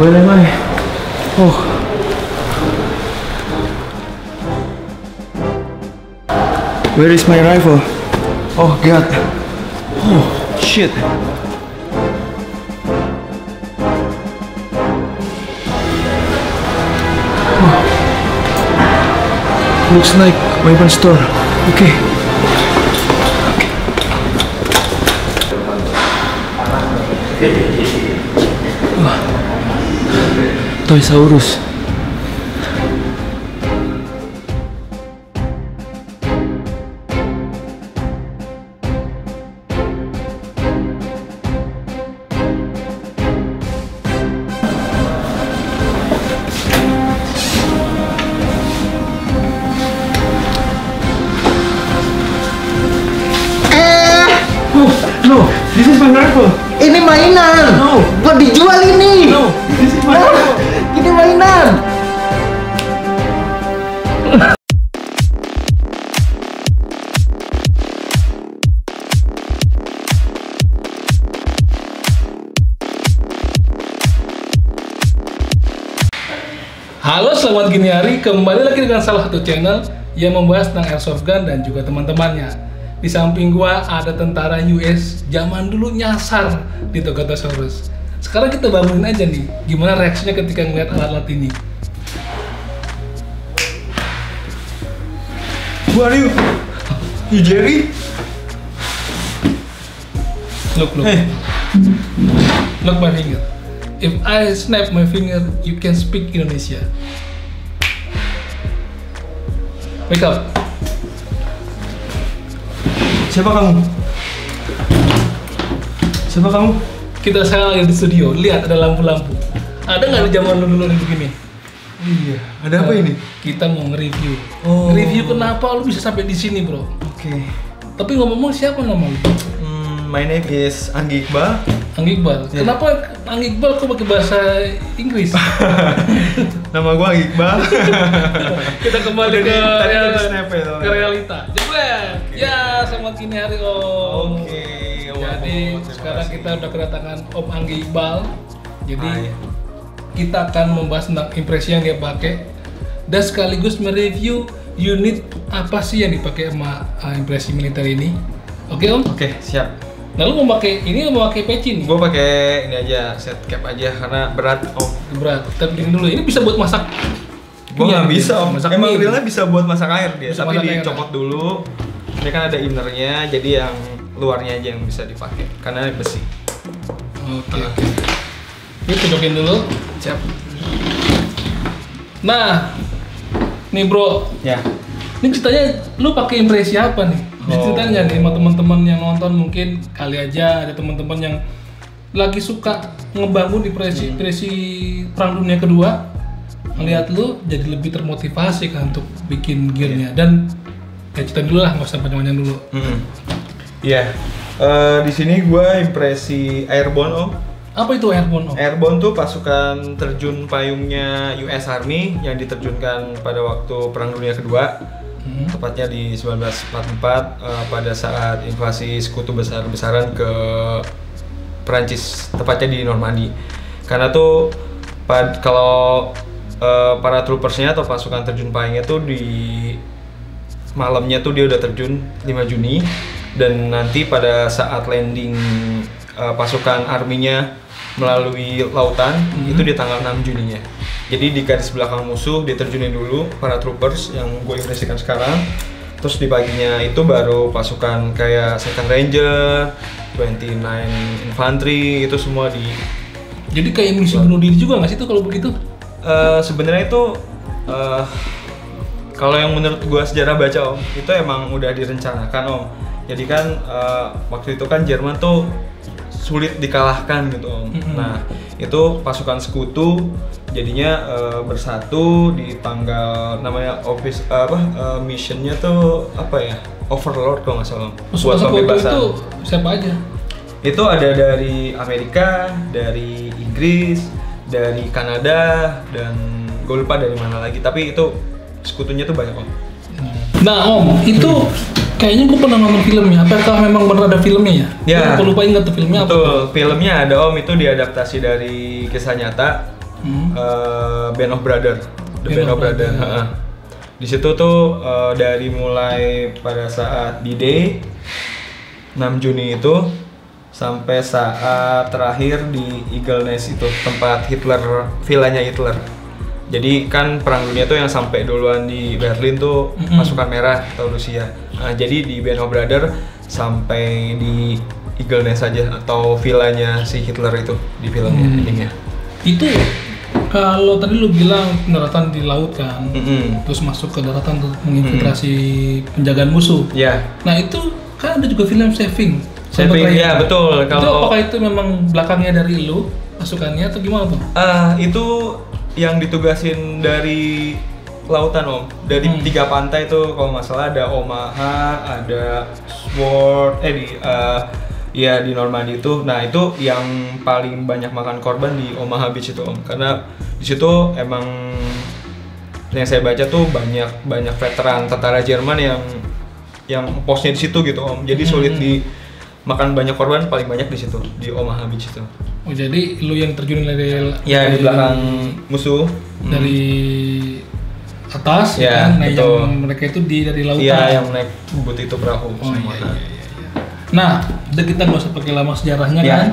Where am I? Oh. Where is my rifle? Oh God. Oh shit. Oh. Looks like weapon store. Okay. Oh. Toysaurus. No, this is my rifle. Ini mainan. No, Buat dijual ini. no, this is my rifle. Ini mainan. Halo, selamat gini hari. Kembali lagi dengan salah satu channel yang membahas tentang airsoft gun dan juga teman-temannya. Di samping gua ada tentara US zaman dulu nyasar di Togotosaurus. Sekarang kita bangunin aja nih, gimana reaksinya ketika ngeliat alat-alat ini. Who are you? You Jerry? Look. Hey. Look my finger. If I snap my finger, you can speak Indonesia. Wake up. Siapa kamu? Siapa kamu? Kita sekarang lagi di studio. Lihat ada lampu-lampu. Ada nggak di zaman dulu yang begini? Iya. Ada apa ini? Kita mau nge-review. Oh. Review kenapa lu bisa sampai di sini, bro? Oke. Tapi ngomong-ngomong, siapa nama lu? My name is Anggi Iqbal. Anggi Iqbal. Ya. Kenapa Anggi Iqbal kok pakai bahasa Inggris? Nama gua Anggi Iqbal. Kita kembali ke Tadi ada snap ya, ke realita. Jebret. Ya, selamat gini hari Om. Oke. Jadi sekarang kita udah kedatangan Om Anggi Iqbal. Jadi Hai. kita akan membahas tentang impresi yang dia pakai dan sekaligus mereview unit apa sih yang dipakai sama impresi militer ini. Oke Om? Oke, siap. Nah lu mau pakai ini atau mau pakai peci nih? Gua pakai ini aja, set cap aja karena berat. Oh, Berat. Tapi gini dulu, ini bisa buat masak. gua Iya, nggak bisa om. masak Emang mie. realnya bisa buat masak air dia, Bisa tapi masak air. dicopot dulu. Ini kan ada innernya, jadi yang luarnya aja yang bisa dipakai karena besi. Oke. Ini cocokin dulu. Siap. Nah, nih bro, Ya. ini ceritanya lu pakai impresi apa nih? Bisa Oh. ceritain nggak nih sama teman-teman yang nonton, mungkin kali aja ada teman-teman yang lagi suka ngebangun impresi Perang Dunia Kedua, ngeliat lu jadi lebih termotivasi kan untuk bikin gearnya. Dan ya cerita dulu lah, nggak usah panjang-panjang dulu. Iya. Di sini gua impresi airborne om. Apa itu airborne Om? Airborne tuh pasukan terjun payungnya US Army yang diterjunkan pada waktu Perang Dunia Kedua. Tepatnya di 1944 pada saat invasi sekutu besar-besaran ke Perancis, tepatnya di Normandy. Karena tuh kalau para troopersnya atau pasukan terjun payungnya tuh di malamnya tuh dia udah terjun 5 Juni dan nanti pada saat landing pasukan arminya melalui lautan itu di tanggal 6 Juninya. Jadi di garis belakang musuh diterjunin dulu para troopers yang gue impresikan sekarang. Terus di paginya itu baru pasukan kayak Second Ranger, 29 Infantry itu semua di. Jadi kayak misi bunuh diri juga nggak sih tuh kalau begitu? Sebenarnya itu kalau yang menurut gue sejarah baca om, itu emang udah direncanakan om. Jadi kan waktu itu kan Jerman tuh sulit dikalahkan gitu om. Nah itu pasukan sekutu jadinya bersatu di tanggal namanya missionnya tuh apa ya, Overlord kalau nggak salah om. Pasukan sekutu itu siapa aja? Itu ada dari Amerika, dari Inggris, dari Kanada, dan gue lupa dari mana lagi. Tapi itu sekutunya tuh banyak om. Nah Om, itu kayaknya gue pernah nonton filmnya. Apakah memang benar ada filmnya ya? Ya. Gue lupa ingat tuh filmnya apa? Betul, filmnya ada om, itu diadaptasi dari kisah nyata. Band of Brother, The Band of Brother. Di situ tuh dari mulai pada saat D-Day 6 Juni itu sampai saat terakhir di Eagle Nest itu tempat Hitler, villanya Hitler. Jadi kan perang dunia tuh yang sampai duluan di Berlin tuh pasukan merah atau Rusia. Nah, jadi di Band of Brother sampai di Eagle Nest saja atau villanya si Hitler itu di filmnya endingnya. Itu kalau tadi lu bilang pendaratan di laut kan, terus masuk ke daratan untuk menginfiltrasi penjagaan musuh. Ya. Nah itu kan ada juga film Saving. Saving, ya betul. Itu apakah itu memang belakangnya dari lu pasukannya atau gimana tuh? Itu yang ditugasin dari lautan Om. Dari 3 pantai tuh kalau nggak salah ada Omaha, ada Sword, di Normandy itu. Nah itu yang paling banyak makan korban di Omaha Beach itu Om, karena di situ emang yang saya baca tuh banyak veteran tentara Jerman yang posnya di situ gitu Om. Jadi sulit makan banyak korban, paling banyak di situ di Omaha Beach itu. Oh jadi lu yang terjun dari di belakang musuh dari atas ya, kan? Nah yang mereka itu dari lautan. Iya, yang naik bubut itu perahu semua. Nah, udah kita nggak usah pakai lama sejarahnya kan?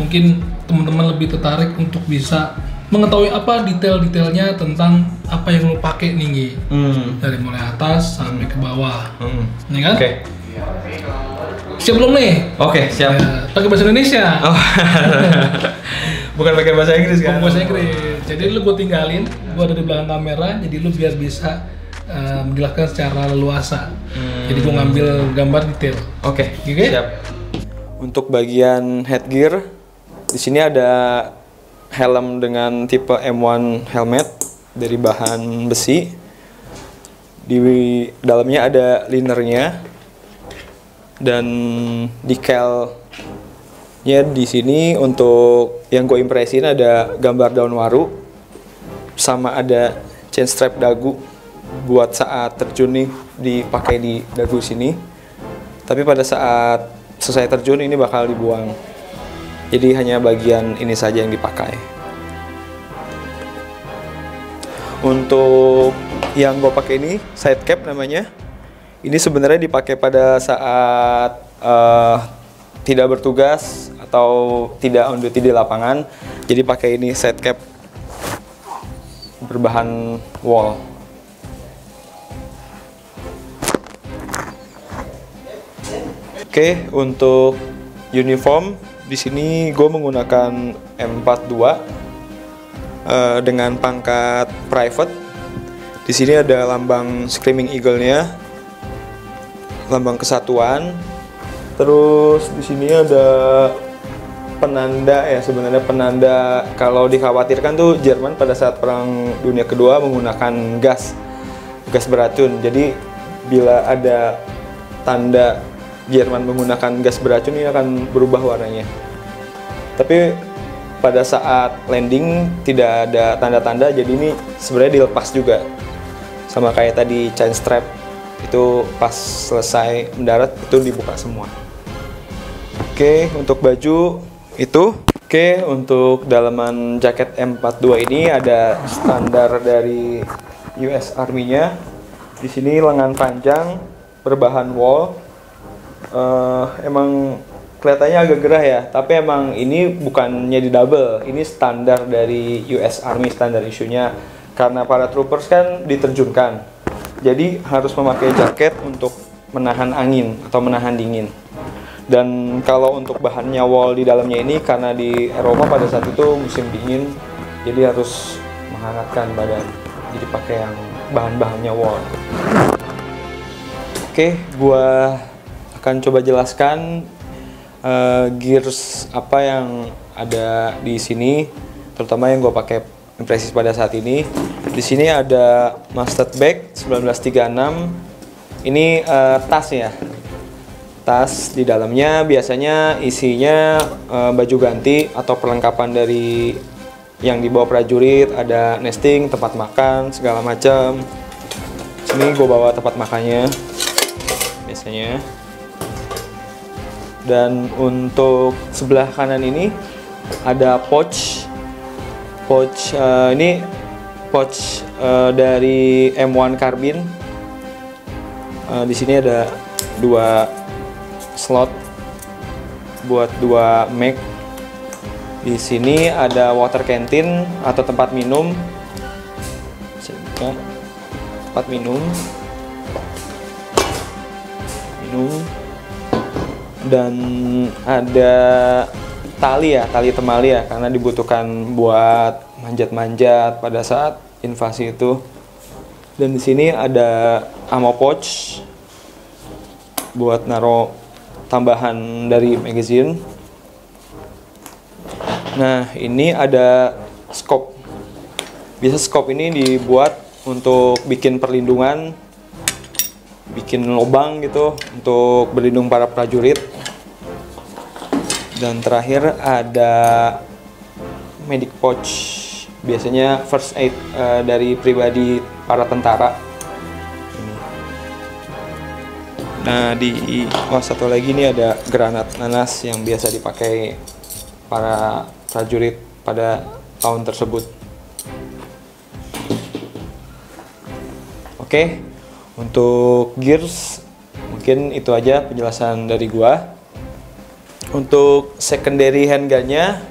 Mungkin teman-teman lebih tertarik untuk bisa mengetahui apa detail-detailnya tentang apa yang lo pakai nih, dari mulai atas sampai ke bawah, ya kan? Oke. Siap belum nih? Oke, siap. Ya, pakai bahasa Indonesia. Oh. Bukan pakai bahasa Inggris kan? Bahasa Inggris. Jadi lu gue tinggalin, gue ada di belakang kamera, jadi lu biar bisa menjelaskan secara leluasa. Jadi gue ngambil gambar detail. Oke, siap. Untuk bagian headgear, di sini ada helm dengan tipe M1 helmet dari bahan besi. Di dalamnya ada linernya dan decalnya di sini. Untuk yang gue impresin ada gambar daun waru, sama ada chain strap dagu buat saat terjun nih dipakai di dagu sini. Tapi pada saat selesai terjun ini bakal dibuang. Jadi hanya bagian ini saja yang dipakai. Untuk yang gue pakai ini side cap namanya. Ini sebenarnya dipakai pada saat tidak bertugas atau tidak on duty di lapangan. Jadi pakai ini side cap berbahan wool. Oke, untuk uniform di sini gue menggunakan M42 dengan pangkat private. Di sini ada lambang Screaming Eagle-nya, lambang kesatuan. Terus di sini ada penanda ya, sebenarnya penanda kalau dikhawatirkan tuh Jerman pada saat Perang Dunia Kedua menggunakan gas beracun. Jadi bila ada tanda Jerman menggunakan gas beracun ini akan berubah warnanya. Tapi pada saat landing tidak ada tanda-tanda, jadi ini sebenarnya dilepas juga. Sama kayak tadi chain strap itu pas selesai mendarat itu dibuka semua. Oke, untuk baju itu. Oke, untuk dalaman jaket M42 ini ada standar dari US Army-nya. Di sini lengan panjang berbahan wool. Emang kelihatannya agak gerah ya, tapi emang ini bukannya di double, ini standar dari US Army, standar isunya, karena para troopers kan diterjunkan, jadi harus memakai jaket untuk menahan angin atau menahan dingin. Dan kalau untuk bahannya wool di dalamnya ini, karena di Eropa pada saat itu musim dingin, jadi harus menghangatkan badan, jadi pakai yang bahan-bahannya wool. Oke, gua akan coba jelaskan gears apa yang ada di sini, terutama yang gue pakai impresi pada saat ini. Di sini ada mustard bag 1936. Ini tas ya. Tas di dalamnya biasanya isinya baju ganti atau perlengkapan dari yang dibawa prajurit, ada nesting, tempat makan, segala macam. Sini gue bawa tempat makannya biasanya. Dan untuk sebelah kanan ini ada pouch Pouch ini pouch dari M1 Carbine. Di sini ada 2 slot buat 2 mag. Di sini ada water canteen atau tempat minum. Tempat minum. Dan ada tali temali ya, karena dibutuhkan buat manjat-manjat pada saat invasi itu. Dan di sini ada ammo pouch buat naruh tambahan dari magazine. Nah, ini ada scope. Biasa scope ini dibuat untuk bikin perlindungan, bikin lubang gitu untuk berlindung para prajurit. Dan terakhir ada medic pouch, biasanya first aid dari pribadi para tentara. Nah, satu lagi ini ada granat nanas yang biasa dipakai para prajurit pada tahun tersebut. Oke, untuk gears mungkin itu aja penjelasan dari gua. Untuk secondary handgunnya,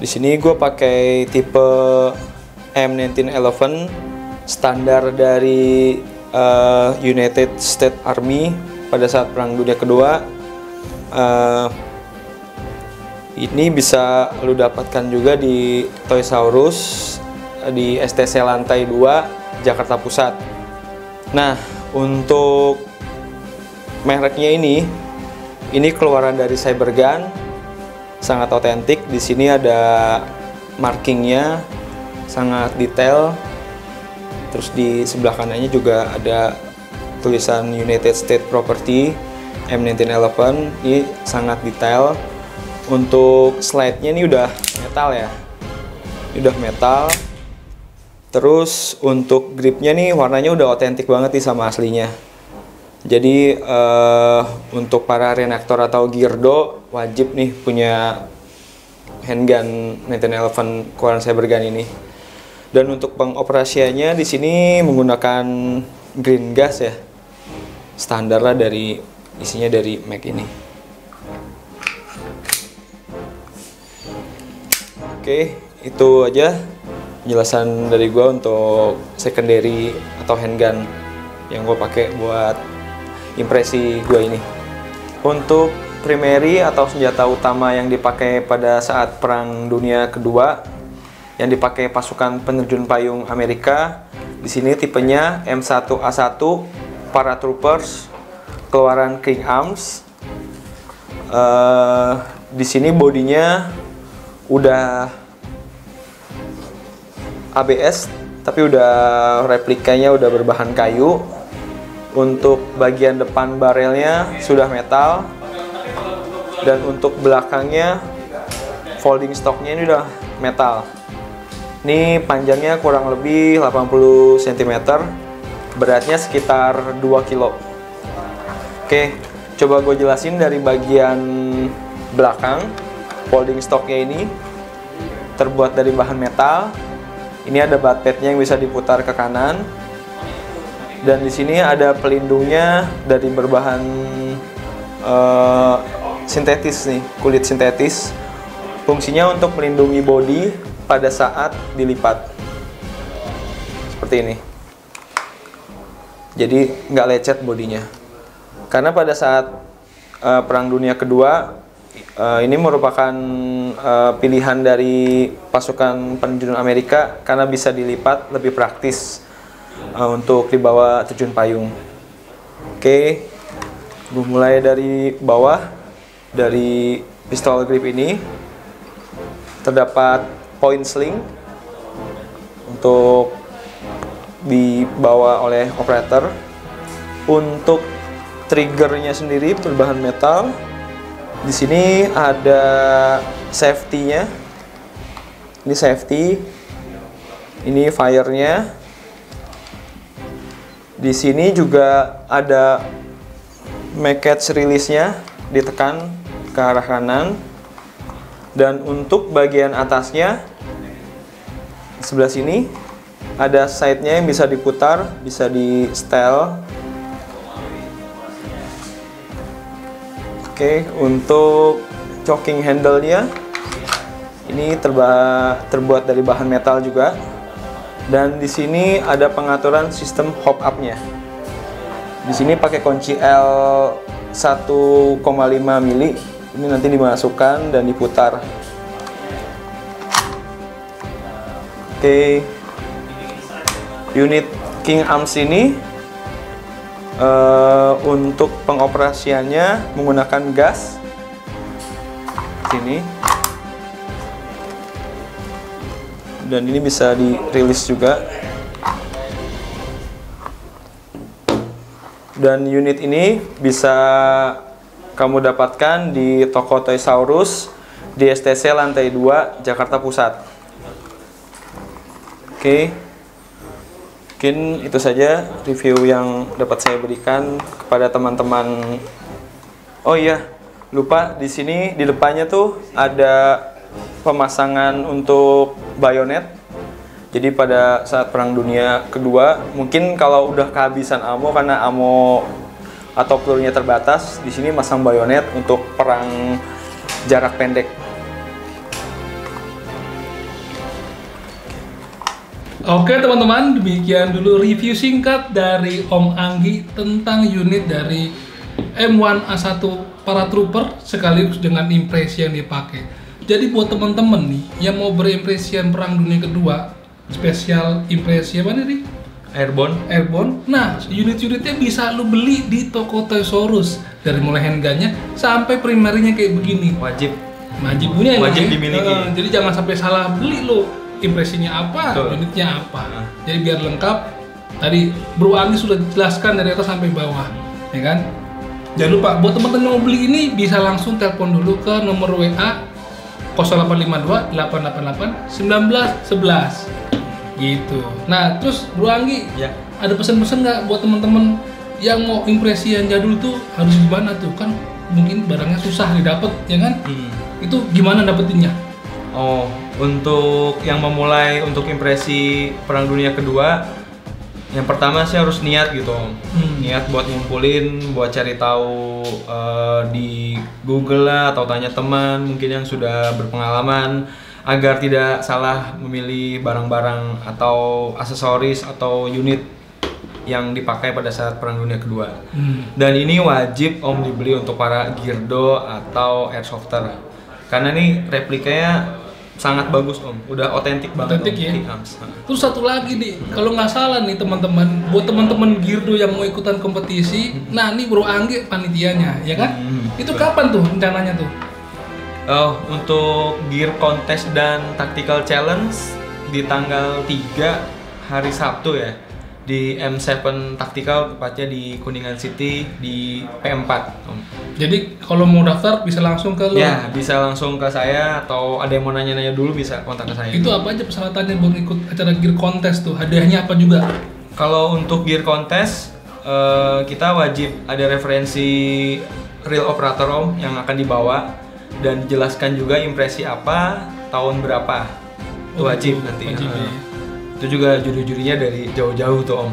di sini gua pakai tipe M1911 standar dari United States Army pada saat Perang Dunia Kedua. Ini bisa lu dapatkan juga di Toys R Us di STC lantai 2 Jakarta Pusat. Nah, untuk mereknya ini keluaran dari Cybergun, sangat otentik. Di sini ada markingnya, sangat detail. Terus di sebelah kanannya juga ada tulisan United States Property M1911. Ini sangat detail. Untuk slide-nya ini udah metal ya, ini udah metal. Terus untuk gripnya nih warnanya udah otentik banget nih sama aslinya. Jadi untuk para renaktor atau geardo wajib nih punya handgun 1911 keluaran Cybergun ini. Dan untuk pengoperasiannya di sini menggunakan green gas ya, standar lah dari isinya dari mag ini. Oke, itu aja penjelasan dari gue untuk secondary atau handgun yang gue pakai buat impresi gue ini. Untuk primary atau senjata utama yang dipakai pada saat Perang Dunia Kedua yang dipakai pasukan penerjun payung Amerika, di sini tipenya M1A1 Paratroopers keluaran King Arms. Di sini bodinya udah ABS tapi udah replikanya udah berbahan kayu. Untuk bagian depan barelnya sudah metal, dan untuk belakangnya folding stocknya ini udah metal. Ini panjangnya kurang lebih 80 cm, beratnya sekitar 2 kilo. Oke, coba gue jelasin dari bagian belakang. Folding stocknya ini terbuat dari bahan metal. Ini ada butt padnya yang bisa diputar ke kanan. Dan di sini ada pelindungnya dari berbahan sintetis nih, kulit sintetis. Fungsinya untuk melindungi bodi pada saat dilipat. Seperti ini. Jadi nggak lecet bodinya. Karena pada saat Perang Dunia Kedua ini merupakan pilihan dari pasukan penerjun Amerika karena bisa dilipat, lebih praktis untuk dibawa terjun payung. Oke, gue mulai dari bawah. Dari pistol grip ini terdapat point sling untuk dibawa oleh operator. Untuk triggernya sendiri berbahan metal. Di sini ada safety-nya. Ini safety. Ini fire-nya. Di sini juga ada mag catch release-nya, ditekan ke arah kanan. Dan untuk bagian atasnya sebelah sini ada side-nya yang bisa diputar, bisa di setel. Oke, untuk choking handle-nya ini terbuat dari bahan metal juga. Dan di sini ada pengaturan sistem hop up-nya. Di sini pakai kunci L 1,5 mili. Ini nanti dimasukkan dan diputar. Oke. Unit King Arms ini untuk pengoperasiannya menggunakan gas. Sini. Dan ini bisa dirilis juga. Dan unit ini bisa kamu dapatkan di toko Toysaurus di STC lantai 2 Jakarta Pusat. Oke. Mungkin itu saja review yang dapat saya berikan kepada teman-teman. Oh iya, lupa di sini di depannya tuh ada pemasangan untuk bayonet. Jadi pada saat Perang Dunia Kedua, mungkin kalau udah kehabisan ammo karena ammo atau pelurunya terbatas, di sini masang bayonet untuk perang jarak pendek. Oke teman-teman, demikian dulu review singkat dari Om Anggi tentang unit dari M1A1 Paratrooper sekaligus dengan impresi yang dipakai. Jadi buat teman-teman nih yang mau berimpresian Perang Dunia Kedua, spesial impresi apa nih? Airborne. Nah, unit-unitnya bisa lu beli di toko Toysaurus dari mulai handgunnya sampai primernya kayak begini. Wajib punya, wajib dimiliki. Jadi jangan sampai salah beli lo. Impresinya apa, Betul. unitnya apa. Jadi biar lengkap. Tadi Bro Anggi sudah jelaskan dari atas sampai bawah, ya kan? Jangan lupa buat teman-teman yang mau beli ini bisa langsung telepon dulu ke nomor WA 0852 888 1911 gitu. Nah, terus Bro Anggi, Ya. ada pesan-pesan nggak buat teman-teman yang mau impresi yang jadul tuh harus gimana tuh? Kan mungkin barangnya susah didapat, ya kan? Itu gimana dapetinnya? Oh, untuk yang memulai untuk impresi Perang Dunia Kedua, yang pertama sih harus niat gitu, niat buat ngumpulin, buat cari tahu di Google lah atau tanya teman mungkin yang sudah berpengalaman agar tidak salah memilih barang-barang atau aksesoris atau unit yang dipakai pada saat Perang Dunia Kedua. Dan ini wajib Om dibeli untuk para geardo atau airsofter, karena ini replikanya sangat bagus Om, udah otentik banget. Otentik ya. King Arms. Terus satu lagi nih, kalau nggak salah nih teman-teman, buat teman-teman geardo yang mau ikutan kompetisi, nah ini Bro Anggi panitianya, ya kan? Itu kapan tuh rencananya tuh? Oh, untuk gear contest dan tactical challenge di tanggal 3 hari Sabtu ya, di M7 Tactical, tepatnya di Kuningan City di P4 Om. Jadi kalau mau daftar bisa langsung ke lo? Ya, bisa langsung ke saya atau ada yang mau nanya-nanya dulu bisa kontak ke saya. Itu apa aja persyaratannya buat ikut acara gear contest tuh? Hadiahnya apa juga? Kalau untuk gear contest, kita wajib ada referensi real operator Om yang akan dibawa dan dijelaskan juga impresi apa, tahun berapa. Itu wajib nanti. Wajib, ya. Itu juga juri-jurinya dari jauh-jauh tuh Om.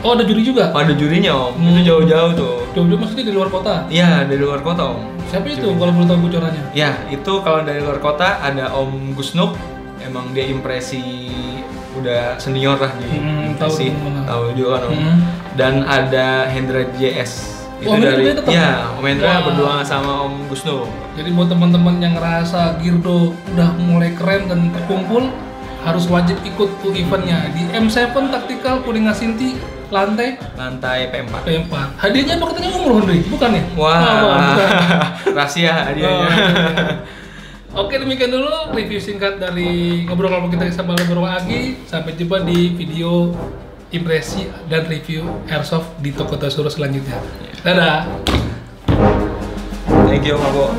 Oh, ada juri juga? Oh, ada jurinya Om. Itu jauh-jauh tuh. Jauh-jauh maksudnya di luar kota? Iya, dari luar kota Om. Siapa itu kalau boleh tahu bocorannya? Ya, itu kalau dari luar kota ada Om Gusnuk. Emang dia impresi udah senior lah di impresi. Tahu juga kan Om. Dan ada Hendra JS. Itu Om Hendra dari juga tetap? ya, Om Hendra Wah. berdua sama Om Gusnuk. Jadi buat teman-teman yang ngerasa geardo udah mulai keren dan terkumpul, harus wajib ikut tuh eventnya di M7 Tactical Kuningan City lantai P4. P4. Hadiahnya apa katanya umroh, Hendri? Bukan ya? Wah, bukan. rahasia hadiahnya. Oke, demikian dulu review singkat dari ngobrol kita sama Bro Anggi. Sampai jumpa di video impresi dan review airsoft di toko Toysaurus selanjutnya. Dadah. Thank you, Mabo.